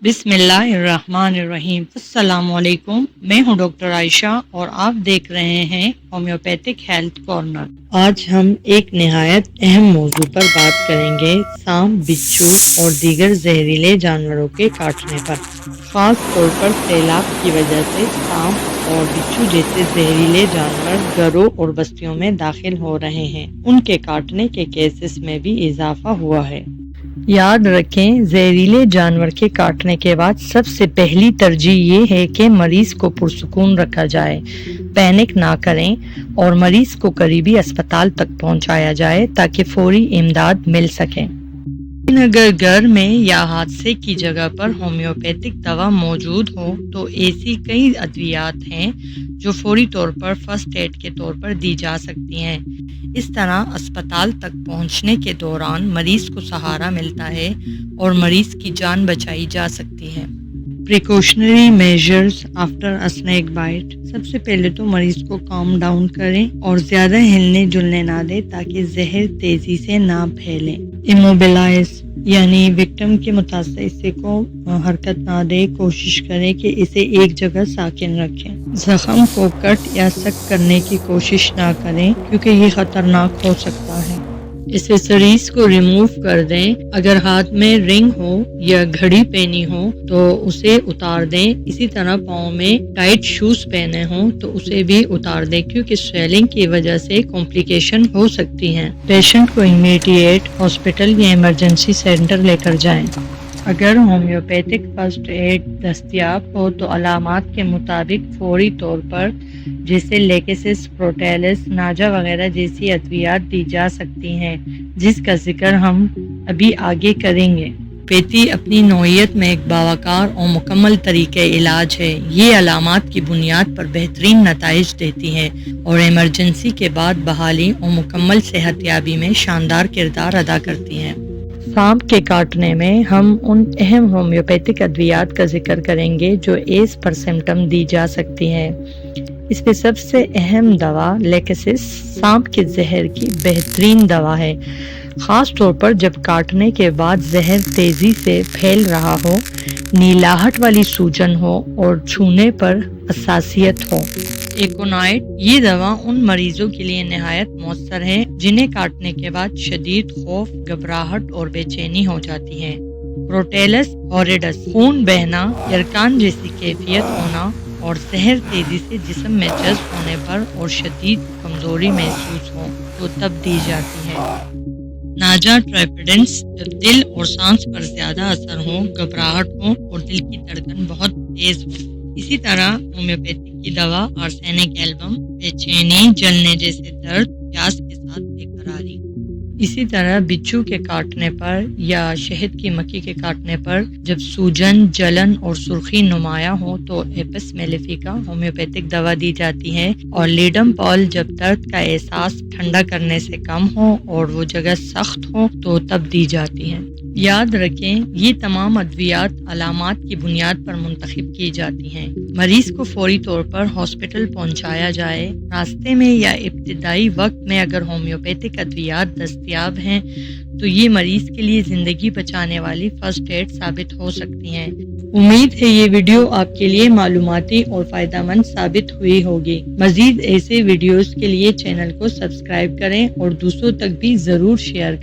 بسم اللہ الرحمن الرحیم۔ السلام علیکم، میں ہوں ڈاکٹر عائشہ اور آپ دیکھ رہے ہیں ہومیوپیتھک ہیلتھ کارنر۔ آج ہم ایک نہایت اہم موضوع پر بات کریں گے، سانپ، بچھو اور دیگر زہریلے جانوروں کے کاٹنے پر۔ خاص طور پر سیلاب کی وجہ سے سانپ اور بچھو جیسے زہریلے جانور گھروں اور بستیوں میں داخل ہو رہے ہیں۔ ان کے کاٹنے کے کیسز میں بھی اضافہ ہوا ہے۔ یاد رکھیں، زہریلے جانور کے کاٹنے کے بعد سب سے پہلی ترجیح یہ ہے کہ مریض کو پرسکون رکھا جائے، پینک نہ کریں اور مریض کو قریبی اسپتال تک پہنچایا جائے تاکہ فوری امداد مل سکے۔ اگر گھر میں یا حادثے کی جگہ پر ہومیوپیتھک دوا موجود ہو تو ایسی کئی ادویات ہیں جو فوری طور پر فرسٹ ایڈ کے طور پر دی جا سکتی ہیں۔ اس طرح اسپتال تک پہنچنے کے دوران مریض کو سہارا ملتا ہے اور مریض کی جان بچائی جا سکتی ہے۔ Precautionary measures after snake bite. سب سے پہلے تو مریض کو کام ڈاؤن کریں اور زیادہ ہلنے جلنے نہ دیں تاکہ زہر تیزی سے نہ پھیلے۔ ایموبیلائز یعنی وکٹم کے متاثرہ حصے کو حرکت نہ دے، کوشش کریں کہ اسے ایک جگہ ساکن رکھیں۔ زخم کو کٹ یا سک کرنے کی کوشش نہ کریں کیونکہ یہ خطرناک ہو سکتا ہے۔ ایسیسریز کو ریموو کر دیں۔ اگر ہاتھ میں رنگ ہو یا گھڑی پہنی ہو تو اسے اتار دیں۔ اسی طرح پاؤں میں ٹائٹ شوز پہنے ہوں تو اسے بھی اتار دیں کیونکہ سویلنگ کی وجہ سے کمپلیکیشن ہو سکتی ہیں۔ پیشنٹ کو امیڈیٹ ہاسپٹل یا ایمرجنسی سینٹر لے کر جائیں۔ اگر ہومیوپیتھک فرسٹ ایڈ دستیاب ہو تو علامات کے مطابق فوری طور پر جیسے لیکسس، پروٹیلس، ناجا وغیرہ جیسی ادویات دی جا سکتی ہیں جس کا ذکر ہم ابھی آگے کریں گے۔ ہومیوپیتھی اپنی نوعیت میں ایک باوقار اور مکمل طریقہ علاج ہے۔ یہ علامات کی بنیاد پر بہترین نتائج دیتی ہے اور ایمرجنسی کے بعد بحالی اور مکمل صحت یابی میں شاندار کردار ادا کرتی ہیں۔ سانپ کے کاٹنے میں ہم ان اہم ہومیوپیتھک ادویات کا ذکر کریں گے جو ایز پر سمٹم دی جا سکتی ہیں۔ اس میں سب سے اہم دوا لیکسس سانپ کے زہر کی بہترین دوا ہے، خاص طور پر جب کاٹنے کے بعد زہر تیزی سے پھیل رہا ہو، نیلاہٹ والی سوجن ہو اور چھونے پر حساسیت ہو۔ ایکونائٹ یہ دوا ان مریضوں کے لیے نہایت مؤثر ہے جنہیں کاٹنے کے بعد شدید خوف، گھبراہٹ اور بے چینی ہو جاتی ہے۔ پروٹیلس ہاریڈس خون بہنا، یرکان جیسی کیفیت ہونا اور زہر تیزی سے جسم میں جذب ہونے پر اور شدید کمزوری محسوس ہو تو تب دی جاتی ہے۔ ناجا ٹرائپیڈنس جب دل اور سانس پر زیادہ اثر ہو، گھبراہٹ ہو اور دل کی دھڑکن بہت تیز ہو۔ اسی طرح ہومیوپیتھی کی دوا آرسینک ایلبم، بے چینی، جلنے جیسے درد، پیاس کے ساتھ بے قراری۔ اسی طرح بچھو کے کاٹنے پر یا شہد کی مکھی کے کاٹنے پر جب سوجن، جلن اور سرخی نمایاں ہو تو ایپس میلیفیکا ہومیوپیتھک دوا دی جاتی ہے، اور لیڈم پال جب درد کا احساس ٹھنڈا کرنے سے کم ہو اور وہ جگہ سخت ہو تو تب دی جاتی ہے۔ یاد رکھیں، یہ تمام ادویات علامات کی بنیاد پر منتخب کی جاتی ہیں۔ مریض کو فوری طور پر ہاسپٹل پہنچایا جائے۔ راستے میں یا ابتدائی وقت میں اگر ہومیوپیتھک ادویات دستیاب ہیں تو یہ مریض کے لیے زندگی بچانے والی فرسٹ ایڈ ثابت ہو سکتی ہیں۔ امید ہے یہ ویڈیو آپ کے لیے معلوماتی اور فائدہ مند ثابت ہوئی ہوگی۔ مزید ایسے ویڈیوز کے لیے چینل کو سبسکرائب کریں اور دوسروں تک بھی ضرور شیئر کریں۔